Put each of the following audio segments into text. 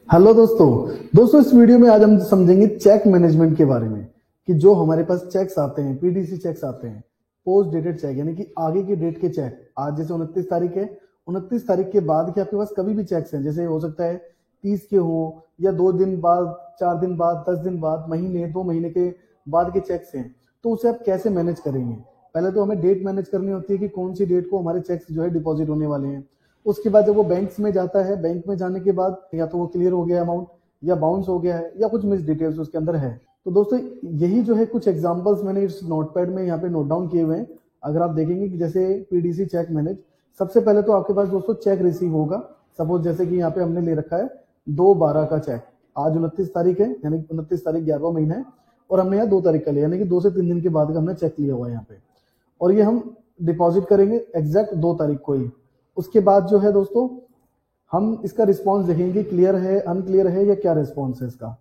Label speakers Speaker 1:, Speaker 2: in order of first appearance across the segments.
Speaker 1: Hello दोस्तों इस video में आज हम समझेंगे चेक मैनेजमेंट के बारे में कि जो हमारे पास चेक्स आते हैं, पीडीसी चेक्स आते हैं, पोस्ट डेटेड चेक यानी कि आगे की डेट के चेक। आज जैसे 29 तारीख है, 29 तारीख के बाद के आपके पास कभी भी चेक्स हैं, जैसे हो सकता है 30 के हो या 2 दिन बाद, 4 दिन बाद, 10 दिन बाद, महीने 2 महीने के बाद के चेक्स हैं, तो उसे आप कैसे मैनेज करेंगे। पहले तो हमें डेट मैनेज करनी होती है कि कौन सी डेट को हमारे चेक्स जो है डिपॉजिट होने वाले हैं। उसके बाद जब वो बैंक्स में जाता है, बैंक में जाने के बाद या तो वो क्लियर हो गया अमाउंट, या बाउंस हो गया है, या कुछ मिस डिटेल्स उसके अंदर है। तो दोस्तों यही जो है कुछ एग्जांपल्स मैंने इस नोटपैड में यहाँ पे नोट डाउन किए हुए हैं। अगर आप देखेंगे कि जैसे पीडीसी चेक मैनेज, सबसे पहले तो आपके पास दोस्तों चेक रिसीव होगा। सपोज जैसे कि यहाँ पे हमने ले रखा है 2/12 का चेक। आज 29 तारीख है, यानी 29 तारीख 11वां महीना है, और हमने यहाँ 2 तारीख का लिया, यानी कि 2 से 3 दिन के बाद का हमने चेक लिया हुआ है यहाँ पे, और ये हम डिपॉजिट करेंगे एग्जैक्ट 2 तारीख को ही। उसके बाद जो है दोस्तों हम इसका रिस्पॉन्स देखेंगे, क्लियर है, अनक्लियर है, या क्या रिस्पॉन्स है इसका।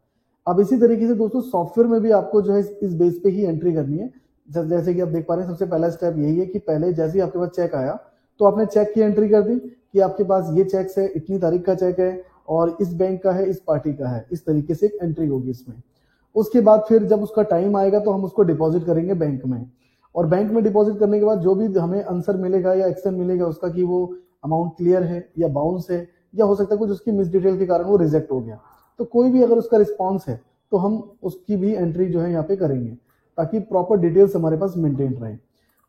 Speaker 1: अब इसी तरीके से दोस्तों सॉफ्टवेयर में भी आपको जो है इस बेस पे ही एंट्री करनी है। जैसे कि आप देख पा रहे हैं, सबसे पहला स्टेप यही है कि पहले जैसे ही आपके पास चेक आया तो आपने चेक की एंट्री कर दी कि आपके पास ये चेक्स है, इतनी तारीख का चेक है, और इस बैंक का है, इस पार्टी का है। इस तरीके से एक एंट्री होगी इसमें। उसके बाद फिर जब उसका टाइम आएगा तो हम उसको डिपॉजिट करेंगे बैंक में, और बैंक में डिपॉजिट करने के बाद जो भी हमें आंसर मिलेगा या एक्शन मिलेगा उसका कि वो अमाउंट क्लियर है या बाउंस है, या हो सकता है कुछ उसकी मिस डिटेल के कारण वो रिजेक्ट हो गया, तो कोई भी अगर उसका रिस्पॉन्स है तो हम उसकी भी एंट्री जो है यहाँ पे करेंगे, ताकि प्रॉपर डिटेल्स हमारे पास मेंटेन रहे।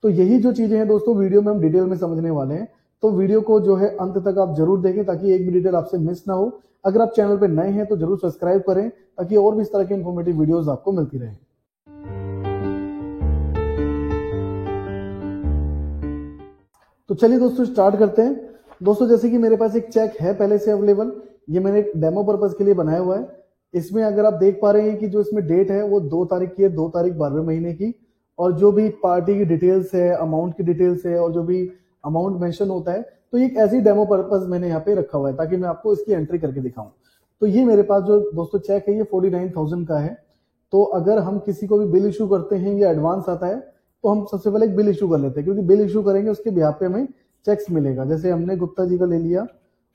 Speaker 1: तो यही जो चीजें हैं दोस्तों वीडियो में हम डिटेल में समझने वाले हैं। तो वीडियो को जो है अंत तक आप जरूर देखें ताकि एक भी डिटेल आपसे मिस ना हो। अगर आप चैनल पर नए हैं तो जरूर सब्सक्राइब करें ताकि और भी इस तरह के इन्फॉर्मेटिव वीडियोस आपको मिलती रहे। तो चलिए दोस्तों स्टार्ट करते हैं। दोस्तों जैसे कि मेरे पास एक चेक है पहले से अवेलेबल, ये मैंने एक डेमो पर्पज के लिए बनाया हुआ है। इसमें अगर आप देख पा रहे हैं कि जो इसमें डेट है वो 2 तारीख की है, 2 तारीख 12वें महीने की, और जो भी पार्टी की डिटेल्स है, अमाउंट की डिटेल्स है, और जो भी अमाउंट मेंशन होता है, तो एक ऐसी डेमो पर्पज मैंने यहाँ पे रखा हुआ है ताकि मैं आपको इसकी एंट्री करके दिखाऊं। तो ये मेरे पास जो दोस्तों चेक है ये 49,000 का है। तो अगर हम किसी को भी बिल इशू करते हैं या एडवांस आता है तो हम सबसे पहले एक बिल इशू कर लेते हैं, क्योंकि बिल इशू करेंगे उसके बिहाफ पे हमें चेक्स मिलेगा। जैसे हमने गुप्ता जी का ले लिया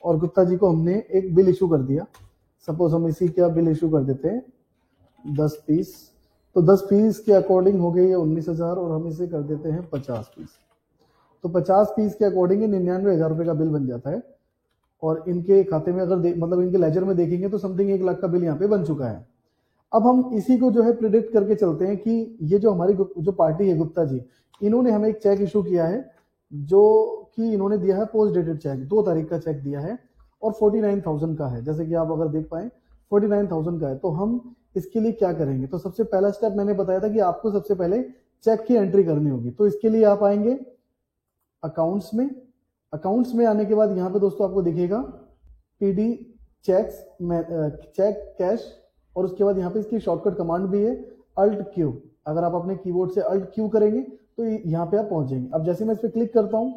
Speaker 1: और गुप्ता जी को हमने एक बिल इशू कर दिया। सपोज हम इसी का बिल इशू कर देते हैं 10 पीस, तो 10 पीस के अकॉर्डिंग हो गई 19,000, और हम इसे कर देते हैं 50 पीस। तो 50 पीस के अकॉर्डिंग 99,000 रुपए का बिल बन जाता है। और इनके खाते में अगर मतलब इनके लेजर में देखेंगे तो समथिंग 1 लाख का बिल यहाँ पे बन चुका है। अब हम इसी को जो है प्रिडिक्ट करके चलते हैं कि ये जो हमारी जो पार्टी है गुप्ता जी, इन्होंने हमें एक चेक इशू किया है, जो कि इन्होंने दिया है पोस्ट डेटेड चेक, 2 तारीख का चेक दिया है, और 49,000 का है। जैसे कि आप अगर देख पाए 49,000 का है। तो हम इसके लिए क्या करेंगे, तो सबसे पहला स्टेप मैंने बताया था कि आपको सबसे पहले चेक की एंट्री करनी होगी। तो इसके लिए आप आएंगे अकाउंट्स में। अकाउंट्स में आने के बाद यहाँ पे दोस्तों आपको दिखेगा पीडी चेक्स चेक कैश, और उसके बाद यहाँ पे इसकी शॉर्टकट कमांड भी है अल्ट क्यू। अगर आप अपने कीबोर्ड से अल्ट क्यू करेंगे तो यहाँ पे आप पहुंचेंगे। अब जैसे मैं इस पर क्लिक करता हूँ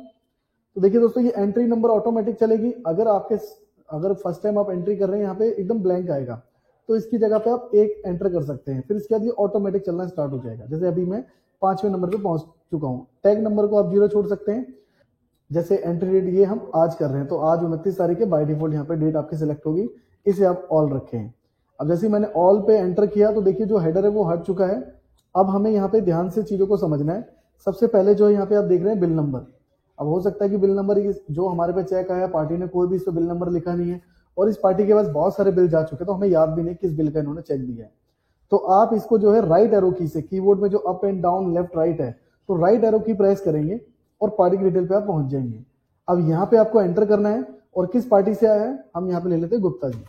Speaker 1: तो देखिए दोस्तों ये एंट्री नंबर ऑटोमेटिक चलेगी। अगर फर्स्ट टाइम आप एंट्री कर रहे हैं यहाँ पे एकदम ब्लैंक आएगा, तो इसकी जगह पे आप 1 एंटर कर सकते हैं। फिर इसके बाद ये ऑटोमेटिक चलना स्टार्ट हो जाएगा। जैसे अभी मैं 5वें नंबर पे पहुंच चुका हूँ। टैग नंबर को आप 0 छोड़ सकते हैं। जैसे एंट्री डेट ये हम आज कर रहे हैं, तो आज 29 तारीख है, बाय डिफॉल्ट यहाँ पे डेट आपकी सिलेक्ट होगी, इसे आप ऑल रखें। अब जैसे मैंने ऑल पे एंटर किया तो देखिए जो हेडर है वो हट चुका है। अब हमें यहाँ पे ध्यान से चीजों को समझना है। सबसे पहले जो यहाँ पे आप देख रहे हैं बिल नंबर। अब हो सकता है कि बिल नंबर जो हमारे पे चेक आया, पार्टी ने कोई भी इस पे बिल नंबर लिखा नहीं है, और इस पार्टी के पास बहुत सारे बिल जा चुके हैं, तो हमें याद भी नहीं किस बिल का इन्होंने चेक दिया है। तो आप इसको जो है राइट एरो की से, कीबोर्ड में जो up and down left right है, तो राइट एरो की प्रेस करेंगे और पार्टी की डिटेल पे आप पहुंच जाएंगे। अब यहाँ पे आपको एंटर करना है, और किस पार्टी से आया है हम यहाँ पे ले लेते हैं गुप्ता जी।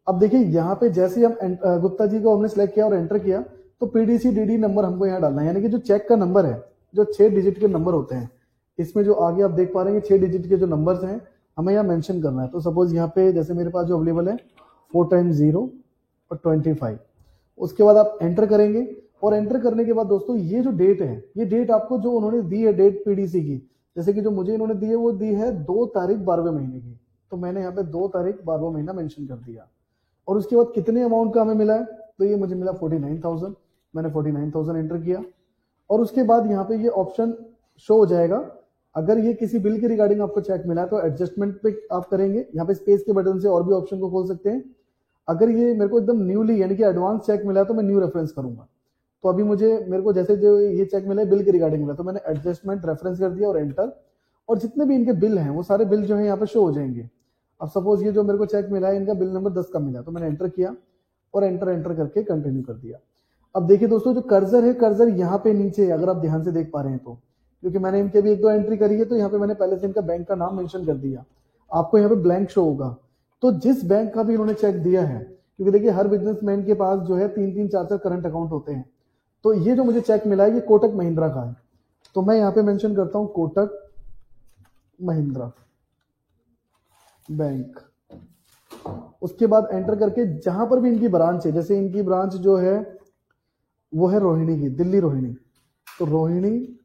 Speaker 1: अब देखिए यहाँ पे जैसे ही हम गुप्ता जी को हमने सेलेक्ट किया और एंटर किया, तो पीडीसी डीडी नंबर हमको यहाँ डालना है, यानी कि जो चेक का नंबर है, जो 6 डिजिट के नंबर होते हैं, इसमें जो आगे आप देख पा रहे हैं 6 डिजिट के जो नंबर्स हैं हमें यहाँ मेंशन करना है। तो सपोज यहाँ पे जैसे मेरे पास जो अवेलेबल है 4 टाइम्स 0 और 25। उसके बाद आप एंटर करेंगे, और एंटर करने के बाद दोस्तों ये जो डेट है, ये डेट आपको जो उन्होंने दी है डेट पीडीसी की, जैसे कि जो मुझे इन्होंने दी है वो दी है 2 तारीख 12वें महीने की, तो मैंने यहाँ पे 2 तारीख 12वां महीना मेंशन कर दिया। और उसके बाद कितने अमाउंट का हमें मिला है, तो ये मुझे मिला 49,000। मैंने 49,000 एंटर किया, और उसके बाद यहाँ पे ये ऑप्शन शो हो जाएगा। अगर ये किसी बिल के रिगार्डिंग आपको चेक मिला है तो एडजस्टमेंट पे आप करेंगे, यहाँ पे स्पेस के बटन से और भी ऑप्शन को खोल सकते हैं। अगर ये मेरे को एकदम न्यूली यानी कि एडवांस चेक मिला तो मैं न्यू रेफरेंस करूंगा। तो अभी मेरे को जैसे जो ये चेक मिला बिल के रिगार्डिंग मिला, तो मैंने एडजस्टमेंट रेफरेंस कर दिया और एंटर, और जितने भी इनके बिल हैं वो सारे बिल जो है यहाँ पे शो हो जाएंगे। अब सपोज ये जो मेरे को चेक मिला है इनका बिल नंबर 10 का मिला, तो मैंने एंटर किया और एंटर करके कंटिन्यू कर दिया। अब देखिए दोस्तों, जो कर्सर है, कर्सर यहाँ पे नीचे अगर आप ध्यान से देख पा रहे हैं तो, क्योंकि मैंने इनके भी 1-2 एंट्री करी है, तो यहाँ पे मैंने पहले से इनका बैंक का नाम मेंशन कर दिया। आपको यहाँ पे ब्लैंक शो होगा। तो जिस बैंक का भी इन्होंने चेक दिया है, क्योंकि देखिए हर बिजनेसमैन के पास जो है 3-3, 4-4 करंट अकाउंट होते हैं, तो ये जो मुझे चेक मिला है ये कोटक महिंद्रा का है, तो मैं यहाँ पे मेंशन करता हूँ कोटक महिंद्रा बैंक। उसके बाद एंटर करके जहां पर भी इनकी ब्रांच है, जैसे इनकी ब्रांच जो है वो है रोहिणी की, दिल्ली रोहिणी, तो रोहिणी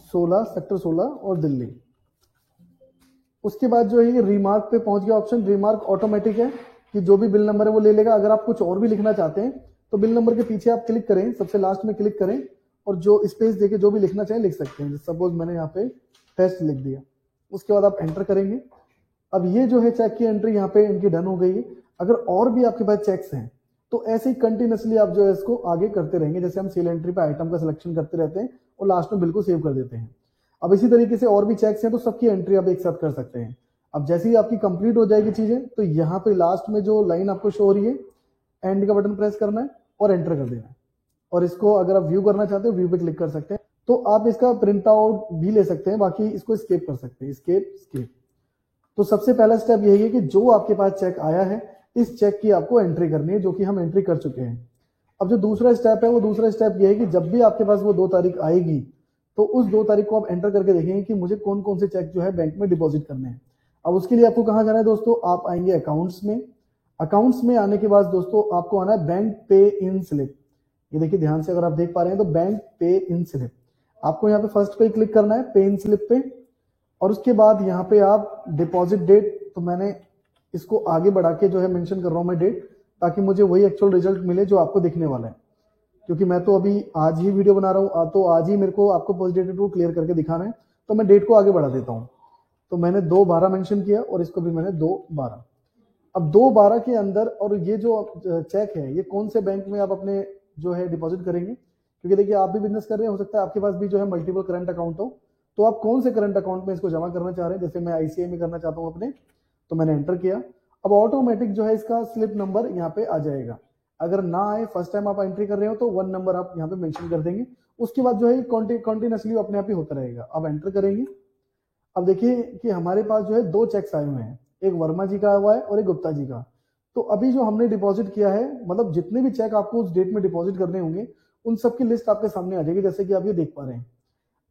Speaker 1: 16 सेक्टर 16 और दिल्ली। उसके बाद जो है ये रिमार्क पे पहुंच गया ऑप्शन। रिमार्क ऑटोमेटिक है कि जो भी बिल नंबर है वो ले लेगा। अगर आप कुछ और भी लिखना चाहते हैं तो बिल नंबर के पीछे आप क्लिक करें, सबसे लास्ट में क्लिक करें और जो स्पेस देके जो भी लिखना चाहें लिख सकते हैं। सपोज मैंने यहाँ पे टेस्ट लिख दिया, उसके बाद आप एंटर करेंगे। अब ये जो है चेक की एंट्री यहाँ पे इनकी डन हो गई है। अगर और भी आपके पास चेक्स हैं तो ऐसे ही कंटिन्यूसली आप जो है इसको आगे करते रहेंगे। जैसे हम सेल एंट्री पे आइटम का सिलेक्शन करते रहते हैं और लास्ट में बिल को सेव कर देते हैं। अब इसी तरीके से और भी चेक्स हैं तो सबकी एंट्री आप एक साथ कर सकते हैं। अब जैसे ही आपकी कंप्लीट हो जाएगी चीजें, तो यहाँ पे लास्ट में जो लाइन आपको शो हो रही है, एंड का बटन प्रेस करना है और एंटर कर देना है। और इसको अगर आप व्यू करना चाहते हो व्यू पे क्लिक कर सकते हैं। तो आप इसका प्रिंट आउट भी ले सकते हैं, बाकी इसको स्केप कर सकते हैं, स्केप। तो सबसे पहला स्टेप यही है कि जो आपके पास चेक आया है इस चेक की आपको एंट्री करनी है, जो कि हम एंट्री कर चुके हैं। अब जो दूसरा स्टेप है वो दूसरा स्टेप यह है कि जब भी आपके पास वो 2 तारीख आएगी तो उस 2 तारीख को आप एंटर करके देखेंगे कि मुझे कौन कौन से चेक जो है बैंक में डिपॉजिट करने हैं। अब उसके लिए आपको कहां जाना है दोस्तों, आप आएंगे अकाउंट्स में। अकाउंट्स में आने के बाद दोस्तों आपको आना है बैंक पे इन स्लिप। ये देखिए ध्यान से अगर आप देख पा रहे हैं तो बैंक पे इन स्लिप, आपको यहाँ पे फर्स्ट पे क्लिक करना है, पे इन स्लिप पे। और उसके बाद यहाँ पे आप डिपॉजिट डेट, तो मैंने इसको आगे बढ़ा के जो है मेंशन कर रहा हूं मैं डेट, ताकि मुझे वही एक्चुअल रिजल्ट मिले जो आपको दिखने वाला है। क्योंकि मैं तो अभी आज ही वीडियो बना रहा हूं, तो आज ही मेरे को आपको पॉजिटिव टू क्लियर करके दिखाना है, तो मैं डेट को आगे बढ़ा देता हूं। तो मैंने 2/12 मेंशन किया और इसको भी मैंने 2/12। अब 2/12 के अंदर, और ये जो चेक है ये कौन से बैंक में आप अपने जो है डिपॉजिट करेंगे, क्योंकि देखिए आप भी बिजनेस कर रहे हैं, हो सकता है आपके पास भी जो है मल्टीपल करंट अकाउंट हो, तो आप कौन से करंट अकाउंट में इसको जमा करना चाह रहे हैं। जैसे मैं आईसीआई में करना चाहता हूं अपने, तो मैंने एंटर किया। अब ऑटोमेटिक जो है इसका स्लिप नंबर यहाँ पे आ जाएगा। अगर ना आए, फर्स्ट टाइम आप एंट्री कर रहे हो, तो 1 नंबर आप यहाँ पे मेंशन कर देंगे। उसके बाद जो है कंटिन्यूसली अपने आप ही होता रहेगा। अब एंटर करेंगे। अब देखिए कि हमारे पास जो है 2 चेक्स आए हुए हैं, एक वर्मा जी का हुआ है और एक गुप्ता जी का। तो अभी जो हमने डिपॉजिट किया है, मतलब जितने भी चेक आपको उस डेट में डिपॉजिट करने होंगे उन सबकी लिस्ट आपके सामने आ जाएगी, जैसे कि आप ये देख पा रहे हैं।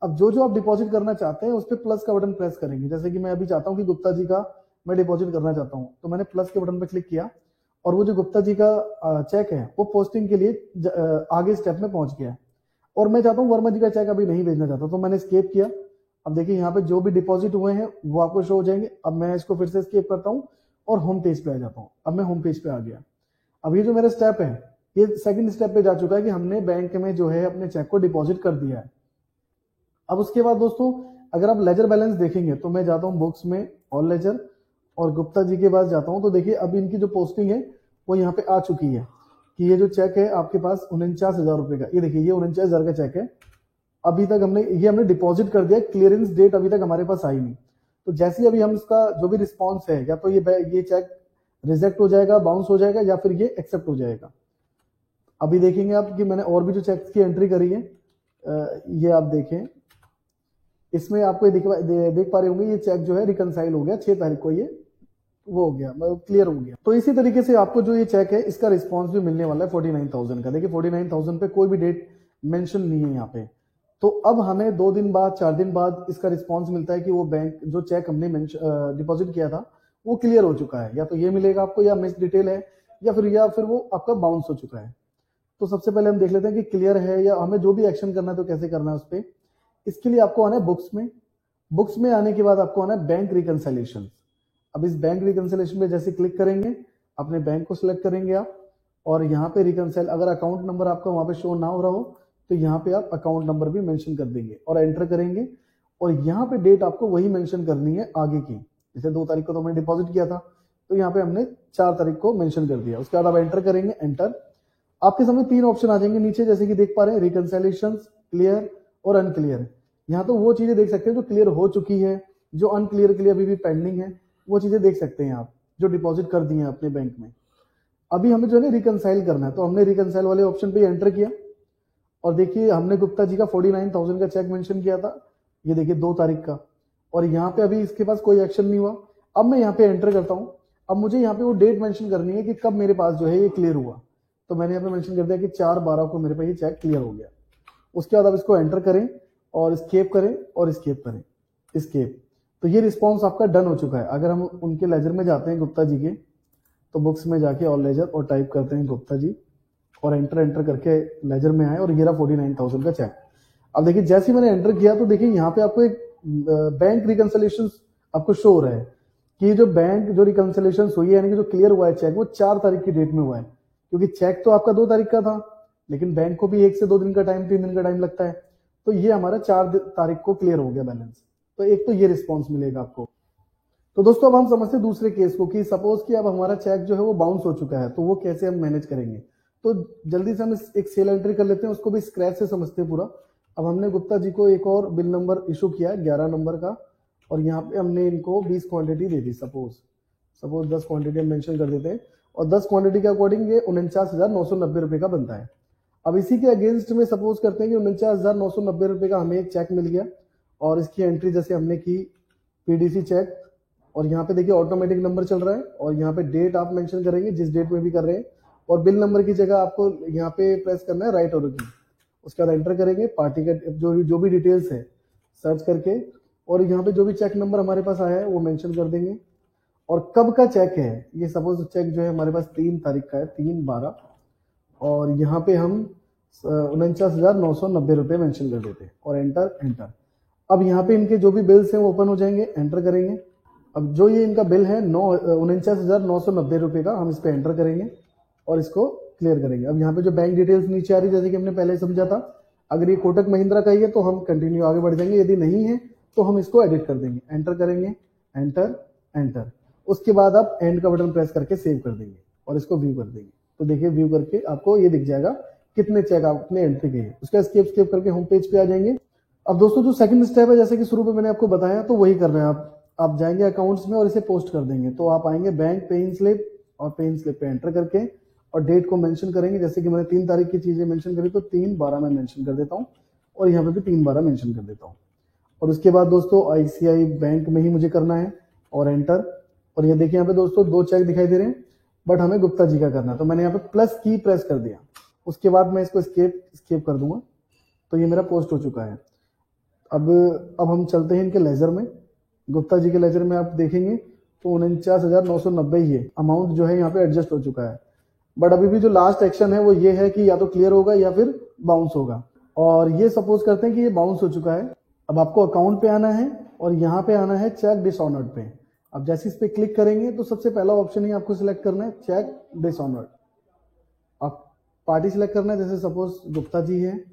Speaker 1: अब जो आप डिपॉजिट करना चाहते हैं उस पर प्लस का बटन प्रेस करेंगे। जैसे कि मैं अभी चाहता हूं कि गुप्ता जी का मैं डिपॉजिट करना चाहता हूं, तो मैंने प्लस के बटन पर क्लिक किया और वो जो गुप्ता जी का चेक है वो पोस्टिंग के लिए आगे स्टेप में पहुंच गया है। और मैं चाहता हूं वर्मा जी का चेक अभी नहीं भेजना चाहता, तो मैंने स्केप किया। अब देखिए यहाँ पे जो भी डिपॉजिट हुए हैं वो आपको शो हो जाएंगे। अब मैं इसको फिर से स्केप करता हूँ और होम पेज पे आ जाता हूँ। अब मैं होम पेज पे आ गया। अब ये जो मेरा स्टेप है ये सेकंड स्टेप पे जा चुका है कि हमने बैंक में जो है अपने चेक को डिपॉजिट कर दिया है। अब उसके बाद दोस्तों अगर आप लेजर बैलेंस देखेंगे तो मैं जाता हूँ बुक्स में, ऑल लेजर, और गुप्ता जी के पास जाता हूँ। तो देखिए अब इनकी जो पोस्टिंग है वो यहाँ पे आ चुकी है कि ये जो चेक है आपके पास 49,000 रुपए का, ये देखिए ये 49,000 का चेक है। अभी तक हमने डिपॉजिट कर दिया, क्लियरेंस डेट अभी तक हमारे पास आई नहीं। तो जैसे ही अभी हम इसका जो भी रिस्पॉन्स है, या तो ये चेक रिजेक्ट हो जाएगा, बाउंस हो जाएगा, या फिर ये एक्सेप्ट हो जाएगा। अभी देखेंगे आप कि मैंने और भी जो चेक्स की एंट्री करी है, ये आप देखें, इसमें आपको देख पा रहे होंगे ये चेक जो है रिकनसाइल हो गया 6 तारीख को, ये वो हो गया, मतलब क्लियर हो गया। तो इसी तरीके से आपको जो ये चेक है इसका रिस्पॉन्स भी मिलने वाला है 49,000 का। देखिए 49,000 पे कोई भी डेट मेंशन नहीं है यहाँ पे। तो अब हमें 2 दिन बाद, 4 दिन बाद इसका रिस्पॉन्स मिलता है कि वो बैंक जो चेक हमने डिपॉजिट किया था वो क्लियर हो चुका है। या तो ये मिलेगा आपको, या मिस डिटेल है, या फिर वो आपका बाउंस हो चुका है। तो सबसे पहले हम देख लेते हैं कि क्लियर है, या हमें जो भी एक्शन करना है तो कैसे करना है उस पर। इसके लिए आपको आना है बुक्स में। बुक्स में आने के बाद आपको आना है बैंक रिकंसिलिएशन। अब इस बैंक रिकंसिलिएशन में जैसे क्लिक करेंगे, अपने बैंक को सिलेक्ट करेंगे आप, और यहाँ पे रिकंसाइल, अगर अकाउंट नंबर आपका वहां पे शो ना हो रहा हो तो यहाँ पे आप अकाउंट नंबर भी मेंशन कर देंगे और एंटर करेंगे। और यहाँ पे डेट आपको वही मेंशन करनी है आगे की। जैसे 2 तारीख को तो मैंने डिपॉजिट किया था, तो यहाँ पे हमने 4 तारीख को मेंशन कर दिया। उसके बाद आप एंटर करेंगे, एंटर। आपके सामने 3 ऑप्शन आ जाएंगे नीचे, जैसे कि देख पा रहे हैं, रिकंसिलिएशन, क्लियर और अनक्लियर। यहाँ तो वो चीजें देख सकते हैं जो क्लियर हो चुकी है, जो अनक्लियर के लिए अभी भी पेंडिंग है, वो चीजें देख सकते हैं आप, जो डिपॉजिट कर दी है अपने बैंक में। अभी हमें जो है रिकंसाइल करना है, तो हमने रिकंसाइल वाले ऑप्शन पे एंटर किया और देखिए हमने गुप्ता जी का 49,000 का चेक मेंशन किया था, ये देखिए 2 तारीख का, और यहाँ पे अभी इसके पास कोई एक्शन नहीं हुआ। अब मैं यहाँ पे एंटर करता हूँ। अब मुझे यहाँ पे वो डेट मेंशन करनी है कि कब मेरे पास जो है ये क्लियर हुआ, तो मैंने यहाँ पे मेंशन कर दिया कि 4/12 को मेरे पास ये चेक क्लियर हो गया। उसके बाद आप इसको एंटर करें और स्केप करें और स्केप करें, स्केप। तो ये रिस्पॉन्स आपका डन हो चुका है। अगर हम उनके लेजर में जाते हैं गुप्ता जी के, तो बुक्स में जाके ऑल लेजर और टाइप करते हैं गुप्ता जी और एंटर करके लेजर में आए और ये रहा 49,000 का चेक। अब देखिए जैसे ही मैंने एंटर किया तो देखिए यहाँ पे आपको एक बैंक रिकंसिलिएशन आपको शो हो रहा है कि जो बैंक जो रिकंसिलिएशन हुई है, यानी कि जो क्लियर हुआ है चेक, वो 4 तारीख की डेट में हुआ है। क्योंकि चेक तो आपका 2 तारीख का था, लेकिन बैंक को भी 1 से 2 दिन का टाइम, 3 दिन का टाइम लगता है। तो ये हमारा 4 तारीख को क्लियर हो गया बैलेंस। तो एक तो ये रिस्पॉन्स मिलेगा आपको। तो दोस्तों अब हम समझते हैं दूसरे केस को कि सपोज कि अब हमारा चेक जो है वो बाउंस हो चुका है, तो वो कैसे हम मैनेज करेंगे। तो जल्दी से हम एक सेल एंट्री कर लेते हैं, उसको भी स्क्रैच से समझते हैं पूरा। अब हमने गुप्ता जी को एक और बिल नंबर इशू किया है 11 नंबर का, और यहाँ पे हमने इनको 20 क्वांटिटी दे दी। सपोज 10 क्वांटिटी हम मेंशन कर देते हैं और 10 क्वांटिटी के अकॉर्डिंग ये 49,990 रुपए का बनता है। अब इसी के अगेंस्ट में सपोज करते हैं कि 49,990 रुपए का हमें एक चेक मिल गया और इसकी एंट्री जैसे हमने की पीडीसी चेक, और यहाँ पे देखिए ऑटोमेटिक नंबर चल रहा है और यहाँ पे डेट आप मेंशन करेंगे जिस डेट में भी कर रहे हैं, और बिल नंबर की जगह आपको यहाँ पे प्रेस करना है राइट और की। उसके बाद एंटर करेंगे पार्टी का जो भी डिटेल्स है सर्च करके, और यहाँ पे जो भी चेक नंबर हमारे पास आया है वो मेंशन कर देंगे और कब का चेक है। ये सपोज चेक जो है हमारे पास 3 तारीख का है, 3/12, और यहाँ पे हम 49,990 रुपये मेंशन कर देते हैं और एंटर। अब यहाँ पे इनके जो भी बिल्स हैं वो ओपन हो जाएंगे, एंटर करेंगे। अब जो ये इनका बिल है 49,990 रुपये का, हम इस पे एंटर करेंगे और इसको क्लियर करेंगे। अब यहाँ पे जो बैंक डिटेल्स नीचे आ रही है, जैसे कि हमने पहले समझा था, अगर ये कोटक महिंद्रा का ही है तो हम कंटिन्यू आगे बढ़ जाएंगे, यदि नहीं है तो हम इसको एडिट कर देंगे। एंटर करेंगे, एंटर। उसके बाद आप एंड का बटन प्रेस करके सेव कर देंगे और इसको व्यू कर देंगे। तो देखिए व्यू करके आपको ये दिख जाएगा कितने चेक आपने एंट्री किए। उसका स्केप करके होम पेज पे आ जाएंगे। अब दोस्तों जो सेकंड स्टेप है, जैसे कि शुरू में मैंने आपको बताया, तो वही कर रहे हैं आप जाएंगे अकाउंट्स में और इसे पोस्ट कर देंगे। तो आप आएंगे बैंक पे इन स्लिप और पे इन स्लिप पे एंटर करके और डेट को मेंशन करेंगे। जैसे कि मैंने 3 तारीख की चीजें मेंशन करी तो 3/12 में मेंशन कर देता हूँ और यहाँ पे भी 3/12 मेंशन कर देता हूँ। और उसके बाद दोस्तों आईसीआई बैंक में ही मुझे करना है और एंटर। और ये देखिए यहाँ पे दोस्तों 2 चेक दिखाई दे रहे हैं, बट हमें गुप्ता जी का करना है, तो मैंने यहाँ पे प्लस की प्रेस कर दिया। उसके बाद मैं इसको स्केप कर दूंगा, तो ये मेरा पोस्ट हो चुका है। अब हम चलते हैं इनके लेजर में। गुप्ता जी के लेजर में आप देखेंगे तो 49,990 ही है अमाउंट जो है यहाँ पे एडजस्ट हो चुका है। बट अभी भी जो लास्ट एक्शन है वो ये है कि या तो क्लियर होगा या फिर बाउंस होगा, और ये सपोज करते हैं कि ये बाउंस हो चुका है। अब आपको अकाउंट पे आना है और यहाँ पे आना है चेक डिसऑनर्ड पे। अब जैसे इस पे क्लिक करेंगे तो सबसे पहला ऑप्शन ही आपको सिलेक्ट करना है चेक डिसऑनर्ड। आप पार्टी सिलेक्ट करना है, जैसे सपोज गुप्ता जी है,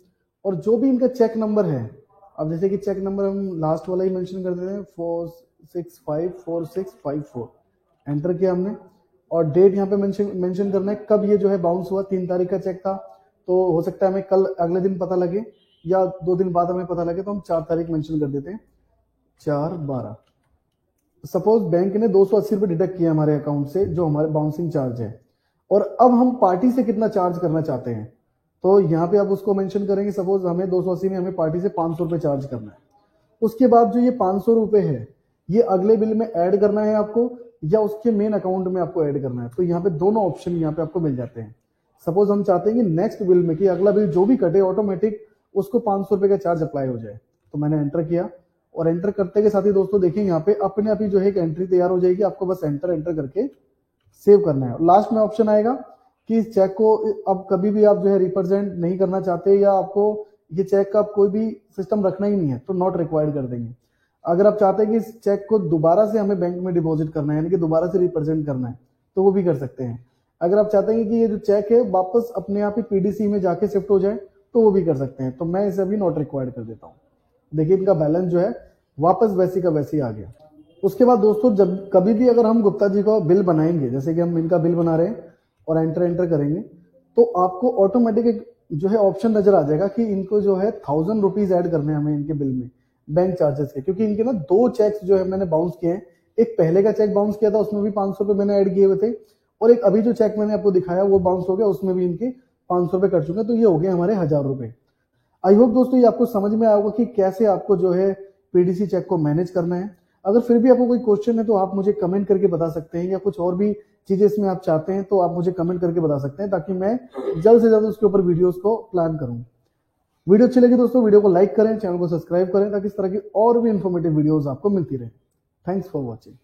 Speaker 1: और जो भी इनका चेक नंबर है, अब जैसे कि चेक नंबर हम लास्ट वाला ही मेंशन कर देते हैं 46546554। एंटर किया हमने और डेट यहाँ पे मेंशन करना है कब ये जो है बाउंस हुआ। 3 तारीख का चेक था, तो हो सकता है हमें कल अगले दिन पता लगे या 2 दिन बाद हमें पता लगे, तो हम 4 तारीख मेंशन कर देते हैं 4/12। सपोज बैंक ने 280 रुपये डिडक्ट किया हमारे अकाउंट से, जो हमारे बाउंसिंग चार्ज है, और अब हम पार्टी से कितना चार्ज करना चाहते हैं, तो यहाँ पे आप उसको मेंशन करेंगे। सपोज हमें 280 में हमें पार्टी से 500 रुपये चार्ज करना है। उसके बाद जो ये 500 रुपये है ये अगले बिल में ऐड करना है आपको या उसके मेन अकाउंट में आपको ऐड करना है। तो यहाँ पे दोनों ऑप्शन यहाँ पे आपको मिल जाते हैं। सपोज हम चाहते हैं कि नेक्स्ट बिल में कि अगला बिल जो भी कटे ऑटोमेटिक उसको 500 रुपये का चार्ज अप्लाई हो जाए, तो मैंने एंटर किया और एंटर करते के साथ ही दोस्तों देखिए यहाँ पे अपने आप ही जो है एक एंट्री तैयार हो जाएगी। आपको बस एंटर करके सेव करना है। लास्ट में ऑप्शन आएगा कि इस चेक को अब कभी भी आप जो है रिप्रेजेंट नहीं करना चाहते या आपको ये चेक का कोई भी सिस्टम रखना ही नहीं है, तो नॉट रिक्वायर्ड कर देंगे। अगर आप चाहते हैं कि इस चेक को दोबारा से हमें बैंक में डिपॉजिट करना है, यानी कि दोबारा से रिप्रेजेंट करना है, तो वो भी कर सकते हैं। अगर आप चाहते हैं कि ये जो चेक है वापस अपने आप ही पीडीसी में जाके शिफ्ट हो जाए, तो वो भी कर सकते हैं। तो मैं इसे अभी नॉट रिक्वायर्ड कर देता हूँ। देखिए इनका बैलेंस जो है वापस वैसी का वैसी आ गया। उसके बाद दोस्तों जब कभी भी अगर हम गुप्ता जी का बिल बनाएंगे, जैसे कि हम इनका बिल बना रहे हैं और एंटर करेंगे, तो आपको ऑटोमेटिक एक जो है ऑप्शन नजर आ जाएगा कि इनको जो है 1000 रुपीज ऐड करने हैं हमें इनके बिल में बैंक चार्जेस के, क्योंकि इनके ना 2 चेक्स जो है मैंने बाउंस किए हैं। एक पहले का चेक बाउंस किया था, उसमें भी 500 रुपए मैंने ऐड किए हुए थे, और एक अभी जो चेक मैंने आपको दिखाया वो बाउंस हो गया, उसमें भी इनके 500 रुपए कट चुके हैं, तो ये हो गए हमारे 1000 रुपए। आई होप दोस्तों ये आपको समझ में आया होगा कि कैसे आपको जो है पीडीसी चेक को मैनेज करना है। अगर फिर भी आपको कोई क्वेश्चन है तो आप मुझे कमेंट करके बता सकते हैं, या कुछ और भी चीजें इसमें आप चाहते हैं तो आप मुझे कमेंट करके बता सकते हैं, ताकि मैं जल्द से जल्द उसके ऊपर वीडियोस को प्लान करूं। वीडियो अच्छी लगी दोस्तों, वीडियो को लाइक करें, चैनल को सब्सक्राइब करें, ताकि इस तरह की और भी इंफॉर्मेटिव वीडियोस आपको मिलती रहे। Thanks for watching.